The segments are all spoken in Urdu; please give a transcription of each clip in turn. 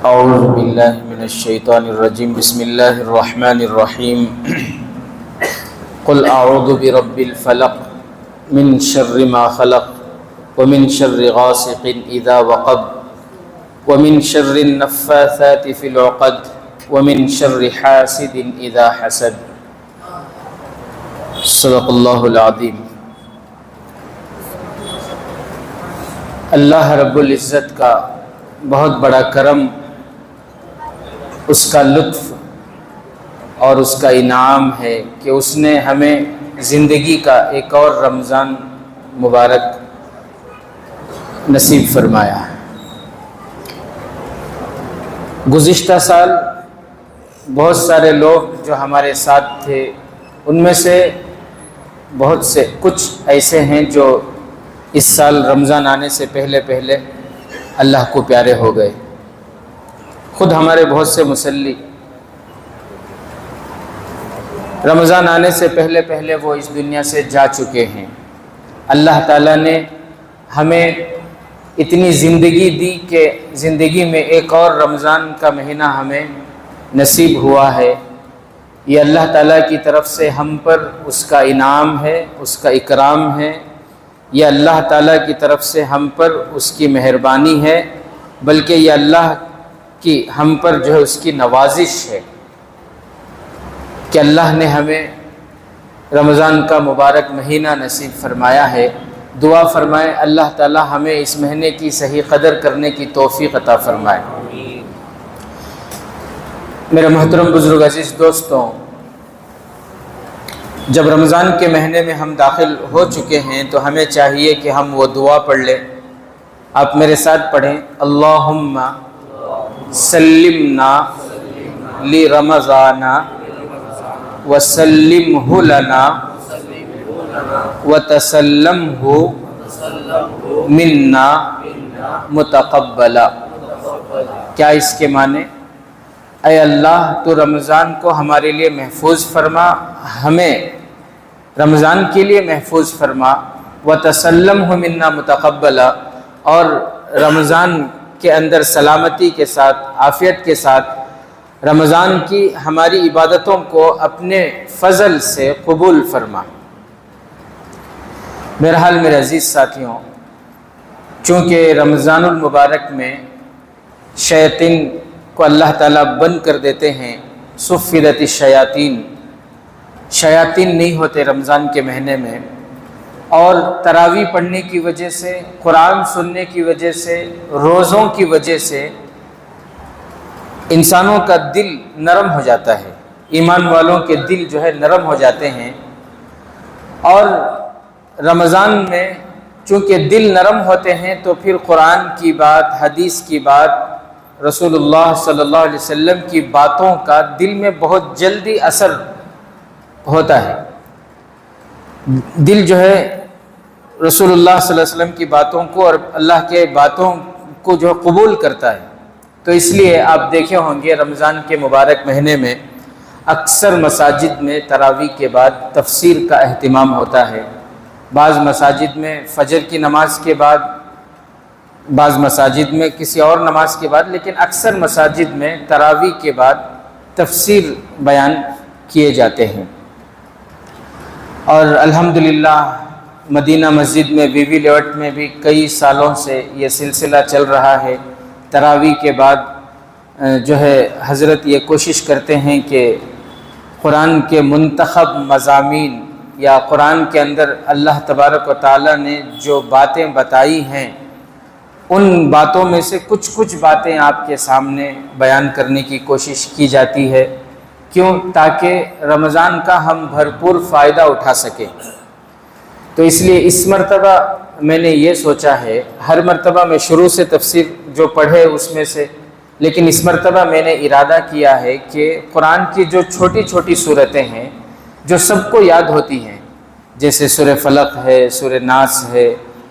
اعوذ باللہ من الشیطان الرجیم بسم اللہ الرحمن الرحیم قل اعوذ برب الفلق من شر ما خلق ومن شر غاسق اذا وقب ومن شر النفاثات في العقد ومن شر حاسد اذا حسد صدق اللہ العظیم۔ اللہ رب العزت کا بہت بڑا کرم، اس کا لطف اور اس کا انعام ہے کہ اس نے ہمیں زندگی کا ایک اور رمضان مبارک نصیب فرمایا۔ گزشتہ سال بہت سارے لوگ جو ہمارے ساتھ تھے، ان میں سے بہت سے کچھ ایسے ہیں جو اس سال رمضان آنے سے پہلے اللہ کو پیارے ہو گئے۔ خود ہمارے بہت سے مصلی رمضان آنے سے پہلے وہ اس دنیا سے جا چکے ہیں۔ اللہ تعالیٰ نے ہمیں اتنی زندگی دی کہ زندگی میں ایک اور رمضان کا مہینہ ہمیں نصیب ہوا ہے۔ یہ اللہ تعالیٰ کی طرف سے ہم پر اس کا انعام ہے، اس کا اکرام ہے۔ یہ اللہ تعالیٰ کی طرف سے ہم پر اس کی مہربانی ہے، بلکہ یہ اللہ کی ہم پر جو ہے اس کی نوازش ہے کہ اللہ نے ہمیں رمضان کا مبارک مہینہ نصیب فرمایا ہے۔ دعا فرمائیں اللہ تعالیٰ ہمیں اس مہینے کی صحیح قدر کرنے کی توفیق عطا فرمائے۔ میرے محترم بزرگ عزیز دوستوں، جب رمضان کے مہینے میں ہم داخل ہو چکے ہیں تو ہمیں چاہیے کہ ہم وہ دعا پڑھ لیں۔ آپ میرے ساتھ پڑھیں، اللہم سلمنا لرمضان وسلمہ لنا وتسلمہ منا متقبلا۔ کیا اس کے معنی؟ اے اللہ تو رمضان کو ہمارے لیے محفوظ فرما، ہمیں رمضان کے لیے محفوظ فرما، وتسلمہ منا متقبلا، اور رمضان کے اندر سلامتی کے ساتھ، عافیت کے ساتھ رمضان کی ہماری عبادتوں کو اپنے فضل سے قبول فرما۔ بہرحال میرے عزیز ساتھیوں، چونکہ رمضان المبارک میں شیاطین کو اللہ تعالیٰ بند کر دیتے ہیں، صفدت الشیاطین، شیاطین نہیں ہوتے رمضان کے مہینے میں، اور تراویح پڑھنے کی وجہ سے، قرآن سننے کی وجہ سے، روزوں کی وجہ سے انسانوں کا دل نرم ہو جاتا ہے، ایمان والوں کے دل جو ہے نرم ہو جاتے ہیں۔ اور رمضان میں چونکہ دل نرم ہوتے ہیں تو پھر قرآن کی بات، حدیث کی بات، رسول اللہ صلی اللہ علیہ وسلم کی باتوں کا دل میں بہت جلدی اثر ہوتا ہے۔ دل جو ہے رسول اللہ صلی اللہ علیہ وسلم کی باتوں کو اور اللہ کے باتوں کو جو قبول کرتا ہے۔ تو اس لیے آپ دیکھے ہوں گے رمضان کے مبارک مہینے میں اکثر مساجد میں تراویح کے بعد تفسیر کا اہتمام ہوتا ہے۔ بعض مساجد میں فجر کی نماز کے بعد، بعض مساجد میں کسی اور نماز کے بعد، لیکن اکثر مساجد میں تراویح کے بعد تفسیر بیان کیے جاتے ہیں۔ اور الحمدللہ مدینہ مسجد میں بی بی لیوٹ میں بھی کئی سالوں سے یہ سلسلہ چل رہا ہے۔ تراویح کے بعد جو ہے حضرت یہ کوشش کرتے ہیں کہ قرآن کے منتخب مضامین یا قرآن کے اندر اللہ تبارک و تعالیٰ نے جو باتیں بتائی ہیں، ان باتوں میں سے کچھ باتیں آپ کے سامنے بیان کرنے کی کوشش کی جاتی ہے۔ کیوں؟ تاکہ رمضان کا ہم بھرپور فائدہ اٹھا سکیں۔ تو اس لیے اس مرتبہ میں نے یہ سوچا ہے، ہر مرتبہ میں شروع سے تفسیر جو پڑھے اس میں سے، لیکن اس مرتبہ میں نے ارادہ کیا ہے کہ قرآن کی جو چھوٹی صورتیں ہیں جو سب کو یاد ہوتی ہیں، جیسے سورہ فلق ہے، سورہ ناس ہے،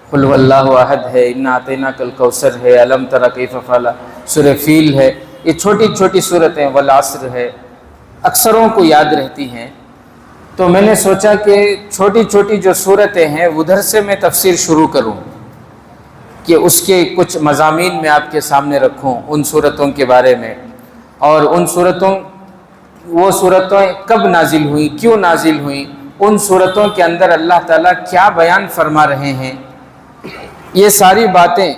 قل هو اللہ احد ہے، انا اعطیناک الکوثر ہے، الم تر کیف فعل، سورہ فیل ہے، یہ چھوٹی صورتیں، والعصر ہے، اکثروں کو یاد رہتی ہیں۔ تو میں نے سوچا کہ چھوٹی جو صورتیں ہیں ادھر سے میں تفسیر شروع کروں، کہ اس کے کچھ مضامین میں آپ کے سامنے رکھوں ان صورتوں کے بارے میں، اور وہ صورتیں کب نازل ہوئیں، کیوں نازل ہوئیں، ان صورتوں کے اندر اللہ تعالیٰ کیا بیان فرما رہے ہیں، یہ ساری باتیں،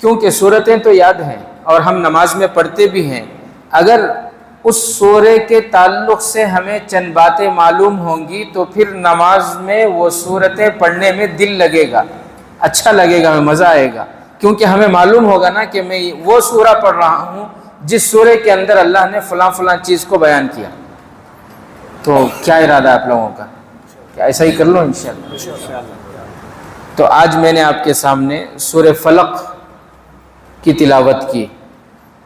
کیونکہ صورتیں تو یاد ہیں اور ہم نماز میں پڑھتے بھی ہیں، اگر اس سورے کے تعلق سے ہمیں چند باتیں معلوم ہوں گی تو پھر نماز میں وہ صورتیں پڑھنے میں دل لگے گا، اچھا لگے گا، ہمیں مزہ آئے گا، کیونکہ ہمیں معلوم ہوگا نا کہ میں وہ سورہ پڑھ رہا ہوں جس سورے کے اندر اللہ نے فلاں فلاں چیز کو بیان کیا۔ تو کیا ارادہ ہے آپ لوگوں کا؟ کیا ایسا ہی کر لو انشاءاللہ؟ تو آج میں نے آپ کے سامنے سورہ فلق کی تلاوت کی۔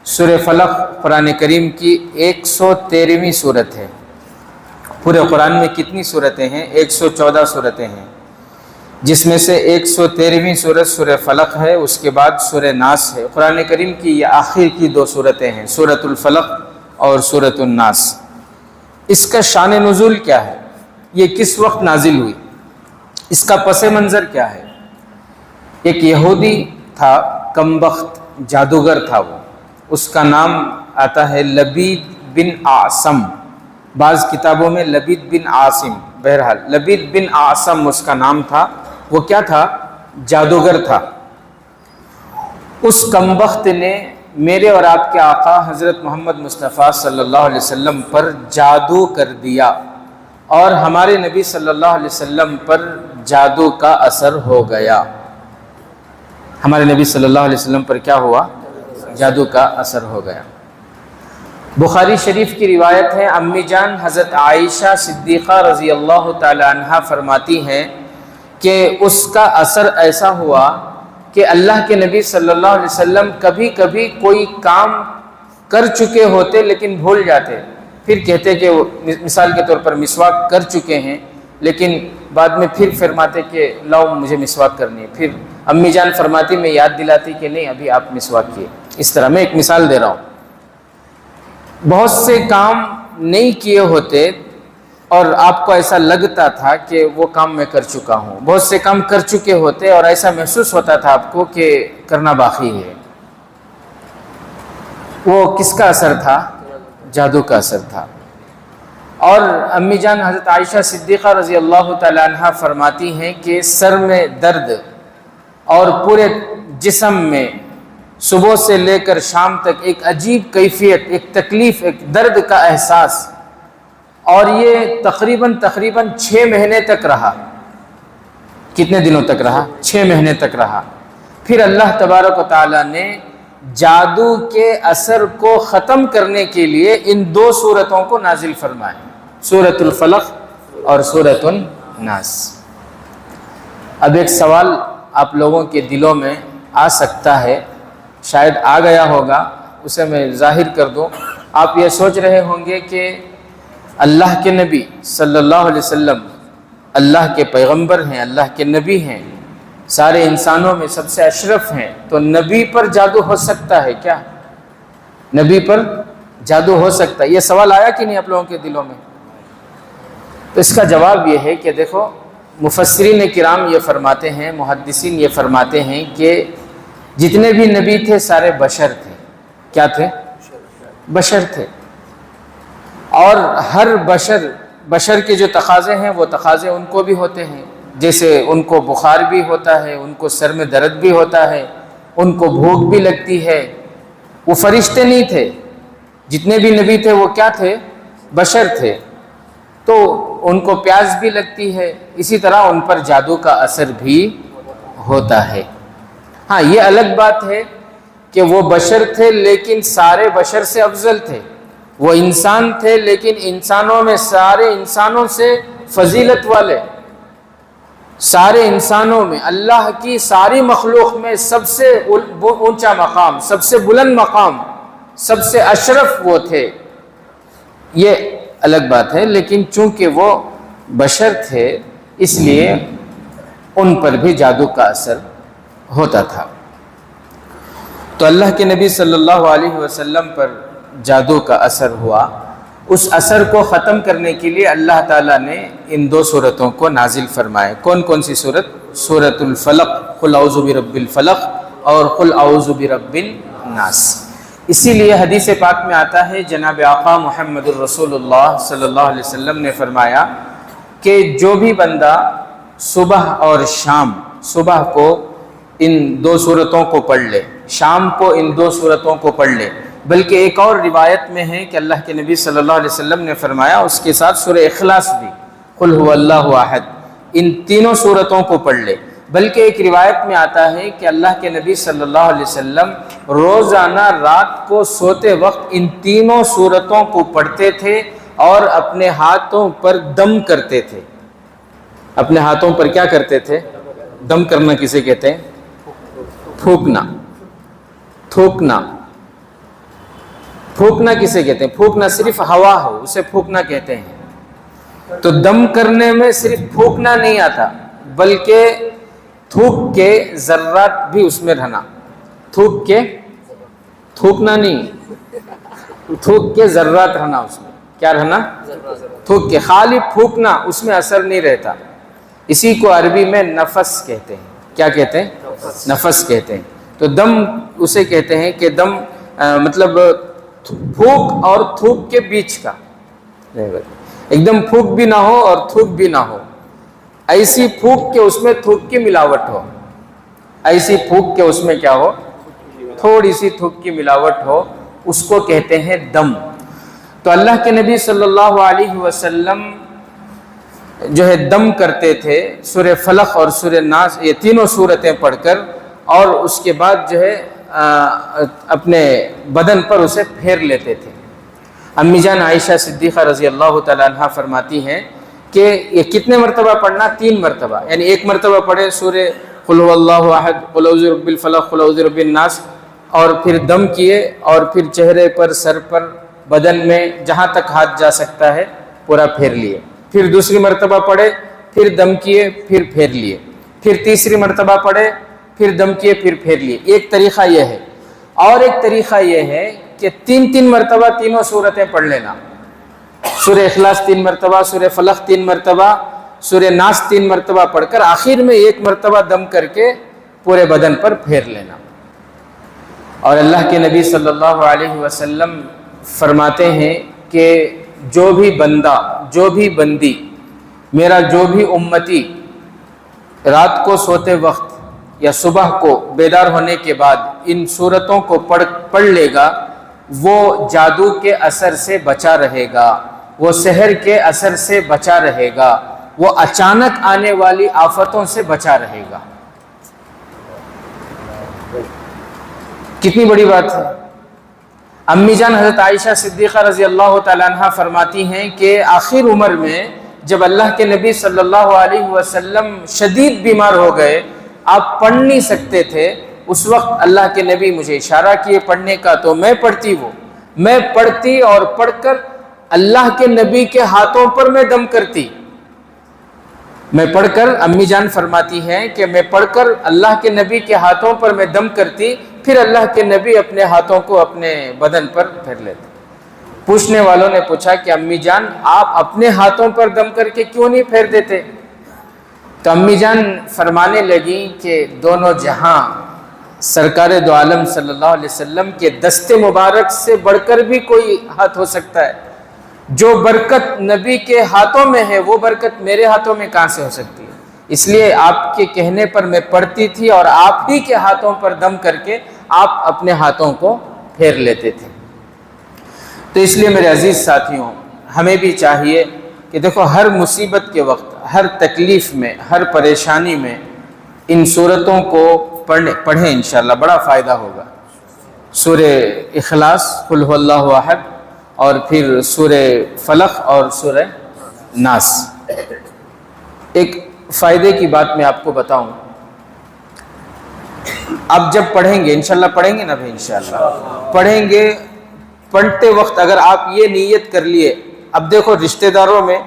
سورہ فلق قرآن کریم کی 113ویں صورت ہے۔ پورے قرآن میں کتنی صورتیں ہیں؟ 114 صورتیں ہیں، جس میں سے 113ویں صورت سورہ فلق ہے، اس کے بعد سورہ ناس ہے۔ قرآن کریم کی یہ آخر کی 2 صورتیں ہیں، سورۃ الفلق اور سورۃ الناس۔ اس کا شان نزول کیا ہے؟ یہ کس وقت نازل ہوئی؟ اس کا پس منظر کیا ہے؟ ایک یہودی تھا، کمبخت جادوگر تھا، وہ اس کا نام آتا ہے لبید بن عاصم، بعض کتابوں میں لبید بن عاصم، بہرحال لبید بن عاصم اس کا نام تھا۔ وہ کیا تھا؟ جادوگر تھا۔ اس کمبخت نے میرے اور آپ کے آقا حضرت محمد مصطفیٰ صلی اللہ علیہ وسلم پر جادو کر دیا، اور ہمارے نبی صلی اللہ علیہ وسلم پر جادو کا اثر ہو گیا۔ ہمارے نبی صلی اللہ علیہ وسلم پر کیا ہوا؟ جادو کا اثر ہو گیا۔ بخاری شریف کی روایت ہے، امی جان حضرت عائشہ صدیقہ رضی اللہ تعالی عنہا فرماتی ہیں کہ اس کا اثر ایسا ہوا کہ اللہ کے نبی صلی اللہ علیہ وسلم کبھی کبھی کوئی کام کر چکے ہوتے لیکن بھول جاتے، پھر کہتے کہ وہ مثال کے طور پر مسواک کر چکے ہیں، لیکن بعد میں پھر فرماتے کہ لاؤ مجھے مسواک کرنی ہے، پھر امی جان فرماتی میں یاد دلاتی کہ نہیں ابھی آپ مسواک کیے۔ اس طرح میں ایک مثال دے رہا ہوں، بہت سے کام نہیں کیے ہوتے اور آپ کو ایسا لگتا تھا کہ وہ کام میں کر چکا ہوں، بہت سے کام کر چکے ہوتے اور ایسا محسوس ہوتا تھا آپ کو کہ کرنا باقی ہے۔ وہ کس کا اثر تھا؟ جادو کا اثر تھا۔ اور امی جان حضرت عائشہ صدیقہ رضی اللہ تعالی عنہ فرماتی ہیں کہ سر میں درد اور پورے جسم میں صبح سے لے کر شام تک ایک عجیب کیفیت، ایک تکلیف، ایک درد کا احساس، اور یہ تقریباً 6 مہینے تک رہا۔ کتنے دنوں تک رہا؟ 6 مہینے تک رہا۔ پھر اللہ تبارک و تعالیٰ نے جادو کے اثر کو ختم کرنے کے لیے ان 2 صورتوں کو نازل فرمایا، سورۃ الفلق اور سورۃ الناس۔ اب ایک سوال آپ لوگوں کے دلوں میں آ سکتا ہے، شاید آ گیا ہوگا، اسے میں ظاہر کر دوں۔ آپ یہ سوچ رہے ہوں گے کہ اللہ کے نبی صلی اللہ علیہ وسلم اللہ کے پیغمبر ہیں، اللہ کے نبی ہیں، سارے انسانوں میں سب سے اشرف ہیں، تو نبی پر جادو ہو سکتا ہے کیا؟ نبی پر جادو ہو سکتا ہے؟ یہ سوال آیا کہ نہیں آپ لوگوں کے دلوں میں؟ تو اس کا جواب یہ ہے کہ دیکھو، مفسرین کرام یہ فرماتے ہیں، محدثین یہ فرماتے ہیں کہ جتنے بھی نبی تھے سارے بشر تھے۔ کیا تھے؟ بشر تھے، اور ہر بشر کے جو تقاضے ہیں وہ تقاضے ان کو بھی ہوتے ہیں، جیسے ان کو بخار بھی ہوتا ہے، ان کو سر میں درد بھی ہوتا ہے، ان کو بھوک بھی لگتی ہے۔ وہ فرشتے نہیں تھے، جتنے بھی نبی تھے وہ کیا تھے؟ بشر تھے، تو ان کو پیاس بھی لگتی ہے، اسی طرح ان پر جادو کا اثر بھی ہوتا ہے۔ ہاں یہ الگ بات ہے کہ وہ بشر تھے لیکن سارے بشر سے افضل تھے، وہ انسان تھے لیکن انسانوں میں سارے انسانوں سے فضیلت والے، سارے انسانوں میں اللہ کی ساری مخلوق میں سب سے اونچا مقام، سب سے بلند مقام، سب سے اشرف وہ تھے، یہ الگ بات ہے۔ لیکن چونکہ وہ بشر تھے اس لیے ان پر بھی جادو کا اثر ہوتا تھا۔ تو اللہ کے نبی صلی اللہ علیہ وسلم پر جادو کا اثر ہوا، اس اثر کو ختم کرنے کے لیے اللہ تعالیٰ نے ان 2 صورتوں کو نازل فرمائے۔ کون کون سی صورت؟ سورۃ الفلق، قل اعوذ برب الفلق، اور قل اعوذ برب الناس۔ اسی لیے حدیث پاک میں آتا ہے، جناب آقا محمد الرسول اللہ صلی اللہ علیہ وسلم نے فرمایا کہ جو بھی بندہ صبح اور شام، صبح کو ان 2 سورتوں کو پڑھ لے، شام کو ان 2 سورتوں کو پڑھ لے، بلکہ ایک اور روایت میں ہے کہ اللہ کے نبی صلی اللہ علیہ وسلم نے فرمایا اس کے ساتھ سورہ اخلاص بھی، قل هو اللہ احد، ان تینوں سورتوں کو پڑھ لے۔ بلکہ ایک روایت میں آتا ہے کہ اللہ کے نبی صلی اللہ علیہ وسلم روزانہ رات کو سوتے وقت ان تینوں سورتوں کو پڑھتے تھے اور اپنے ہاتھوں پر دم کرتے تھے۔ اپنے ہاتھوں پر کیا کرتے تھے؟ دم کرنا کسے کہتے ہیں؟ پھونکنا۔ تھوکنا، پھونکنا کسے کہتے ہیں؟ پھونکنا صرف ہوا ہو اسے پھونکنا کہتے ہیں۔ تو دم کرنے میں صرف پھونکنا نہیں آتا، بلکہ تھوک کے ذرات بھی اس میں رہنا۔ تھوک کے، تھوکنا نہیں، تھوک کے ذرات رہنا اس میں۔ کیا رہنا؟ تھوک کے، خالی پھونکنا اس میں اثر نہیں رہتا۔ اسی کو عربی میں نفس کہتے ہیں۔ کیا کہتے ہیں؟ نفس کہتے ہیں۔ تو دم اسے کہتے ہیں کہ دم مطلب پھونک اور تھوک کے بیچ کا، ایک دم پھونک بھی نہ ہو اور تھوک بھی نہ ہو، ایسی پھونک کے اس میں تھوک کی ملاوٹ ہو، ایسی پھونک کے اس میں کیا ہو؟ تھوڑی سی تھوک کی ملاوٹ ہو، اس کو کہتے ہیں دم۔ تو اللہ کے نبی صلی اللہ علیہ وسلم جو ہے دم کرتے تھے سورہ فلق اور سورہ ناس، یہ تینوں سورتیں پڑھ کر، اور اس کے بعد جو ہے اپنے بدن پر اسے پھیر لیتے تھے۔ امی جان عائشہ صدیقہ رضی اللہ تعالیٰ عنہ فرماتی ہیں کہ یہ کتنے مرتبہ پڑھنا؟ 3 مرتبہ، یعنی ایک مرتبہ پڑھے سورہ قل هو اللہ احد، قل اعوذ برب الفلق، قل اعوذ برب الناس، اور پھر دم کیے، اور پھر چہرے پر، سر پر، بدن میں جہاں تک ہاتھ جا سکتا ہے پورا پھیر لیے۔ پھر دوسری مرتبہ پڑھے، پھر دم کیے، پھر پھیر لیے، پھر تیسری مرتبہ پڑھے، پھر دم کیے، پھر پھیر لیے۔ ایک طریقہ یہ ہے، اور ایک طریقہ یہ ہے کہ 3 مرتبہ تینوں سورتیں پڑھ لینا، سورہ اخلاص 3 مرتبہ، سورہ فلق 3 مرتبہ، سورہ ناس 3 مرتبہ پڑھ کر آخر میں 1 مرتبہ دم کر کے پورے بدن پر پھیر لینا۔ اور اللہ کے نبی صلی اللہ علیہ وسلم فرماتے ہیں کہ جو بھی بندہ، جو بھی بندی، میرا جو بھی امتی رات کو سوتے وقت یا صبح کو بیدار ہونے کے بعد ان سورتوں کو پڑھ لے گا، وہ جادو کے اثر سے بچا رہے گا، وہ سحر کے اثر سے بچا رہے گا، وہ اچانک آنے والی آفتوں سے بچا رہے گا۔ کتنی بڑی بات ہے۔ امی جان حضرت عائشہ صدیقہ رضی اللہ تعالیٰ عنہ فرماتی ہیں کہ آخر عمر میں جب اللہ کے نبی صلی اللہ علیہ وسلم شدید بیمار ہو گئے، آپ پڑھ نہیں سکتے تھے، اس وقت اللہ کے نبی مجھے اشارہ کیے پڑھنے کا، تو میں پڑھتی اور پڑھ کر اللہ کے نبی کے ہاتھوں پر میں دم کرتی۔ میں پڑھ کر، امی جان فرماتی ہیں کہ میں پڑھ کر اللہ کے نبی کے ہاتھوں پر میں دم کرتی، پھر اللہ کے نبی اپنے ہاتھوں کو اپنے بدن پر پھیر لیتے۔ پوچھنے والوں نے پوچھا کہ امی جان آپ اپنے ہاتھوں پر دم کر کے کیوں نہیں پھیر دیتے؟ تو امی جان فرمانے لگی کہ دونوں جہاں سرکار دو عالم صلی اللہ علیہ وسلم کے دست مبارک سے بڑھ کر بھی کوئی ہاتھ ہو سکتا ہے، جو برکت نبی کے ہاتھوں میں ہے وہ برکت میرے ہاتھوں میں کہاں سے ہو سکتی ہے؟ اس لیے آپ کے کہنے پر میں پڑھتی تھی اور آپ ہی کے ہاتھوں پر دم کر کے آپ اپنے ہاتھوں کو پھیر لیتے تھے۔ تو اس لیے میرے عزیز ساتھیوں، ہمیں بھی چاہیے کہ دیکھو ہر مصیبت کے وقت، ہر تکلیف میں، ہر پریشانی میں ان سورتوں کو پڑھیں، انشاءاللہ بڑا فائدہ ہوگا۔ سورہ اخلاص، قل هو اللہ احد، اور پھر سورہ فلق اور سورہ ناس۔ ایک فائدے کی بات میں آپ کو بتاؤں، آپ جب پڑھیں گے، انشاءاللہ پڑھیں گے نا بھائی، انشاءاللہ پڑھیں گے، پڑھتے وقت اگر آپ یہ نیت کر لیے، اب دیکھو رشتہ داروں میں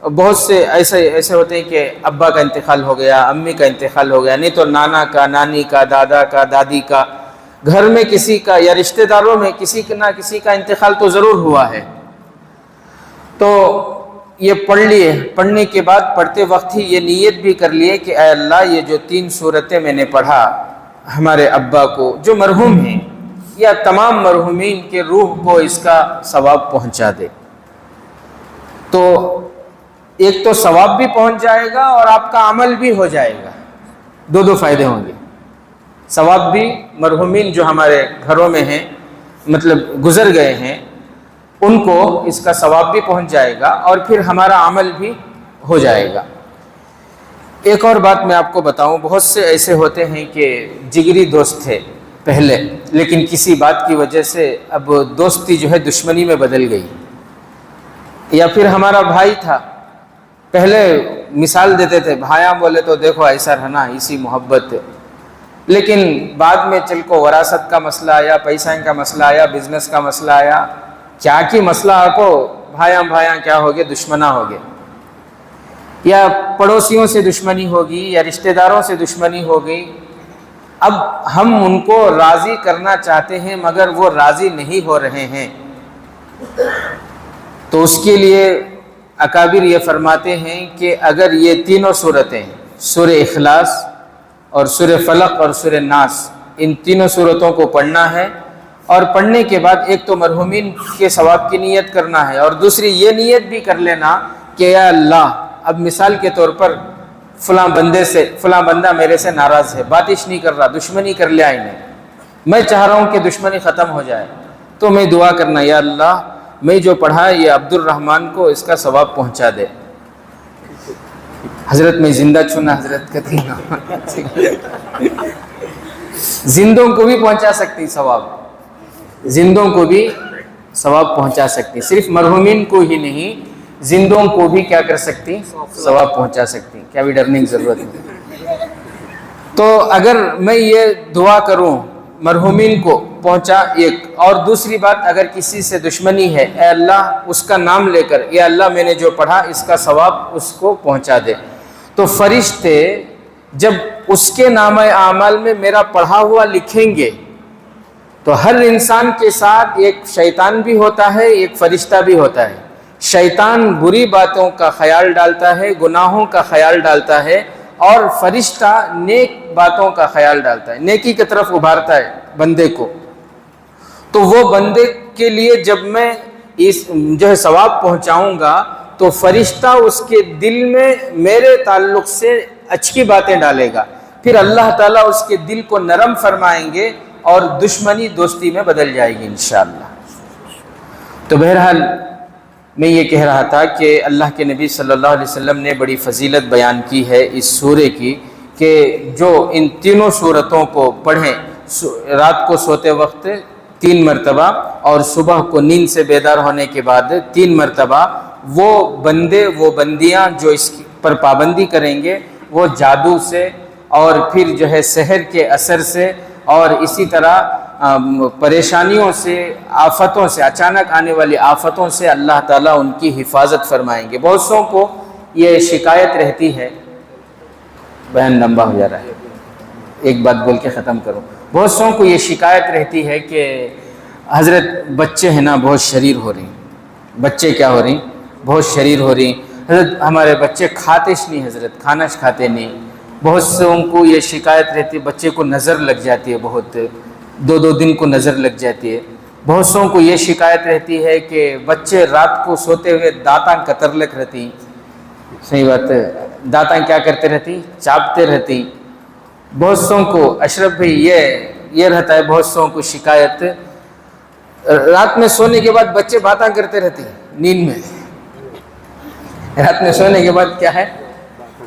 بہت سے ایسے ہوتے ہیں کہ ابا کا انتقال ہو گیا، امی کا انتقال ہو گیا، نہیں تو نانا کا، نانی کا، دادا کا، دادی کا، گھر میں کسی کا یا رشتہ داروں میں کسی نہ کسی کا انتقال تو ضرور ہوا ہے۔ تو یہ پڑھ لیے، پڑھنے کے بعد پڑھتے وقت ہی یہ نیت بھی کر لیے کہ اے اللہ یہ جو 3 سورتیں میں نے پڑھا، ہمارے ابا کو جو مرحوم ہیں یا تمام مرحومین کے روح کو اس کا ثواب پہنچا دے، تو ایک تو ثواب بھی پہنچ جائے گا اور آپ کا عمل بھی ہو جائے گا، دو فائدے ہوں گے۔ ثواب بھی مرحومین جو ہمارے گھروں میں ہیں، مطلب گزر گئے ہیں، ان کو اس کا ثواب بھی پہنچ جائے گا اور پھر ہمارا عمل بھی ہو جائے گا۔ ایک اور بات میں آپ کو بتاؤں، بہت سے ایسے ہوتے ہیں کہ جگری دوست تھے پہلے، لیکن کسی بات کی وجہ سے اب دوستی جو ہے دشمنی میں بدل گئی، یا پھر ہمارا بھائی تھا، پہلے مثال دیتے تھے بھائیاں بولے تو دیکھو ایسا رہنا، اسی محبت، لیکن بعد میں چل کو وراثت کا مسئلہ آیا، پیسہ کا مسئلہ آیا، بزنس کا مسئلہ آیا، کیا کی مسئلہ کو بھائیاں کیا ہو گئے، دشمنا ہو گئے، یا پڑوسیوں سے دشمنی ہوگی یا رشتہ داروں سے دشمنی ہو گئی۔ اب ہم ان کو راضی کرنا چاہتے ہیں مگر وہ راضی نہیں ہو رہے ہیں، تو اس کے لیے اکابر یہ فرماتے ہیں کہ اگر یہ تینوں صورتیں، سورہ اخلاص اور سورہ فلق اور سورہ ناس، ان تینوں صورتوں کو پڑھنا ہے، اور پڑھنے کے بعد ایک تو مرحومین کے ثواب کی نیت کرنا ہے، اور دوسری یہ نیت بھی کر لینا کہ یا اللہ، اب مثال کے طور پر فلاں بندہ میرے سے ناراض ہے، باتش نہیں کر رہا، دشمنی کر لیا انہیں، میں چاہ رہا ہوں کہ دشمنی ختم ہو جائے، تو میں دعا کرنا یا اللہ میں جو پڑھا یہ عبد الرحمن کو اس کا ثواب پہنچا دے۔ حضرت میں زندہ چھونا حضرت کہتی زندوں کو بھی پہنچا سکتی ثواب، زندوں کو بھی ثواب پہنچا سکتی، صرف مرحومین کو ہی نہیں، زندوں کو بھی کیا کر سکتی، ثواب پہنچا سکتی، کیا بھی ڈرنے کی ضرورت نہیں۔ تو اگر میں یہ دعا کروں مرحومین کو پہنچا ایک، اور دوسری بات اگر کسی سے دشمنی ہے، اے اللہ اس کا نام لے کر، اے اللہ میں نے جو پڑھا اس کا ثواب اس کو پہنچا دے، تو فرشتے جب اس کے نامہ اعمال میں میرا پڑھا ہوا لکھیں گے، تو ہر انسان کے ساتھ ایک شیطان بھی ہوتا ہے، ایک فرشتہ بھی ہوتا ہے۔ شیطان بری باتوں کا خیال ڈالتا ہے، گناہوں کا خیال ڈالتا ہے، اور فرشتہ نیک باتوں کا خیال ڈالتا ہے، نیکی کی طرف ابھارتا ہے بندے کو۔ تو وہ بندے کے لیے جب میں اس جو ہے ثواب پہنچاؤں گا، تو فرشتہ اس کے دل میں میرے تعلق سے اچھی باتیں ڈالے گا، پھر اللہ تعالیٰ اس کے دل کو نرم فرمائیں گے اور دشمنی دوستی میں بدل جائے گی انشاءاللہ۔ تو بہرحال میں یہ کہہ رہا تھا کہ اللہ کے نبی صلی اللہ علیہ وسلم نے بڑی فضیلت بیان کی ہے اس سورے کی، کہ جو ان تینوں سورتوں کو پڑھیں، رات کو سوتے وقت 3 مرتبہ اور صبح کو نیند سے بیدار ہونے کے بعد 3 مرتبہ، وہ بندے وہ بندیاں جو اس پر پابندی کریں گے، وہ جادو سے اور پھر جو ہے سحر کے اثر سے اور اسی طرح پریشانیوں سے، آفتوں سے، اچانک آنے والی آفتوں سے اللہ تعالیٰ ان کی حفاظت فرمائیں گے۔ بہت سو کو یہ شکایت رہتی ہے، بہن لمبا ہو جا رہا ہے، ایک بات بول کے ختم کروں۔ بہت سو کو یہ شکایت رہتی ہے کہ حضرت بچے ہیں نا بہت شریر ہو رہی، بچے کیا ہو رہی، بہت شریر ہو رہی، حضرت ہمارے بچے کھاتےش نہیں، حضرت کھاناش کھاتے نہیں۔ بہت سو کو یہ شکایت رہتی ہے بچے کو نظر لگ جاتی ہے، بہت 2 دن کو نظر لگ جاتی ہے۔ بہت سو کو یہ شکایت رہتی ہے کہ بچے رات کو سوتے ہوئے دانتاں کتر لگ رہتی، صحیح بات ہے، دانتاں کیا کرتے رہتی، چاپتے رہتی۔ بہت سو کو اشرف بھائی یہ رہتا ہے، بہت سو کو شکایت رات میں سونے کے بعد بچے باتاں کرتے رہتی نیند میں، رات میں سونے کے بعد کیا ہے،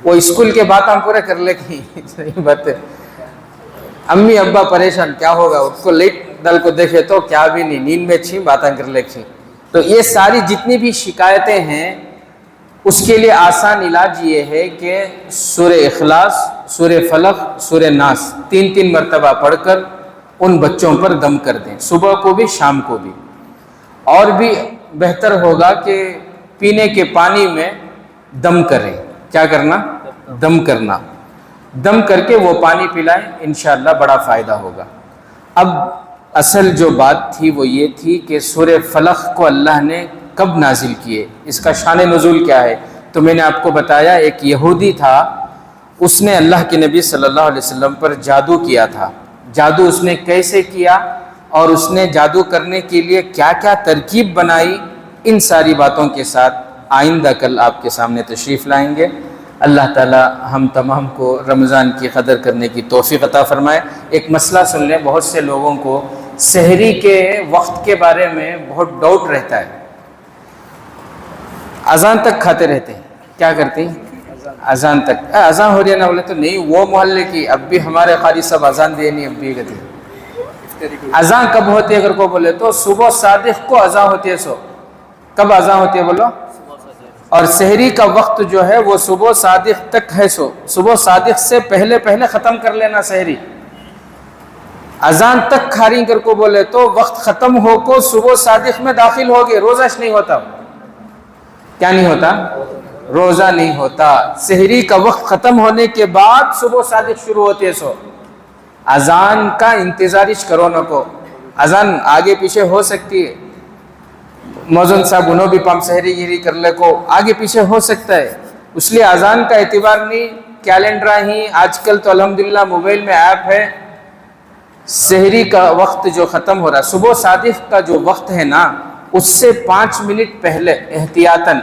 وہ اسکول کے باتاں پورے کر لے گی، صحیح بات ہے۔ امی ابا پریشان، کیا ہوگا، اس کو لیٹ ڈال کو دیکھے تو کیا بھی نہیں، نیند میں چھیں باتاں کر لے گی۔ تو یہ ساری جتنی بھی شکایتیں ہیں، اس کے لیے آسان علاج یہ ہے کہ سورہ اخلاص، سورہ فلق، سورہ ناس 3 مرتبہ پڑھ کر ان بچوں پر دم کر دیں، صبح کو بھی شام کو بھی۔ اور بھی بہتر ہوگا کہ پینے کے پانی میں دم کریں، کیا کرنا، دم کرنا، دم کر کے وہ پانی پلائیں، انشاءاللہ بڑا فائدہ ہوگا۔ اب اصل جو بات تھی وہ یہ تھی کہ سورہ فلق کو اللہ نے کب نازل کیے، اس کا شان نزول کیا ہے؟ تو میں نے آپ کو بتایا ایک یہودی تھا، اس نے اللہ کے نبی صلی اللہ علیہ وسلم پر جادو کیا تھا، جادو اس نے کیسے کیا اور اس نے جادو کرنے کے لیے کیا کیا ترکیب بنائی، ان ساری باتوں کے ساتھ آئندہ کل آپ کے سامنے تشریف لائیں گے۔ اللہ تعالی ہم تمام کو رمضان کی قدر کرنے کی توفیق عطا فرمائے۔ ایک مسئلہ سن لیں، بہت سے لوگوں کو سحری کے وقت کے بارے میں بہت ڈاؤٹ رہتا ہے، اذان تک کھاتے رہتے ہیں۔ کیا کرتے ہیں؟ اذان تک، اذان ہو رہی ہے نا، بولے تو نہیں وہ محلے کی، اب بھی ہمارے قاری صاحب اذان دے نہیں، اب بھی کہتے ہیں۔ اذان کب ہوتی ہے اگر کو بولے تو صبح صادق کو اذان ہوتی ہے۔ سو کب اذان ہوتی ہے بولو؟ اور سحری کا وقت جو ہے وہ صبح صادق تک ہے۔ سو صبح صادق سے پہلے پہلے ختم کر لینا سحری۔ اذان تک کھا رہی کر کو بولے تو وقت ختم ہو کو صبح صادق میں داخل ہوگے، روزہ نہیں ہوتا۔ کیا نہیں ہوتا؟ روزہ نہیں ہوتا۔ سحری کا وقت ختم ہونے کے بعد صبح صادق شروع ہوتے۔ سو اذان کا انتظارش کرو نہ کو، اذان آگے پیچھے ہو سکتی ہے، موزن صاحب انہوں بھی پام سحری گیری کر لے کو آگے پیچھے ہو سکتا ہے، اس لیے اذان کا اعتبار نہیں۔ کیلنڈر ہی آج کل تو الحمدللہ موبائل میں ایپ ہے، سحری کا وقت جو ختم ہو رہا ہے، صبح صادق کا جو وقت ہے نا، اس سے 5 منٹ پہلے احتیاطاً،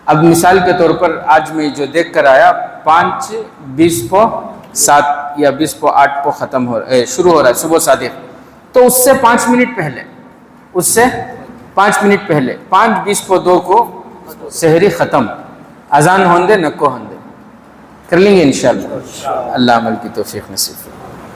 اب مثال کے طور پر آج میں جو دیکھ کر آیا 5:20 یا 20:08 ختم ہو شروع ہو رہا ہے صبح صادق، تو اس سے 5 منٹ پہلے، اس سے 5 منٹ پہلے 5:20 کو سحری ختم، اذان ہوندے نکو ہوندے کر لیں گے انشاءاللہ۔ اللہ عمل کی توفیق نصیب۔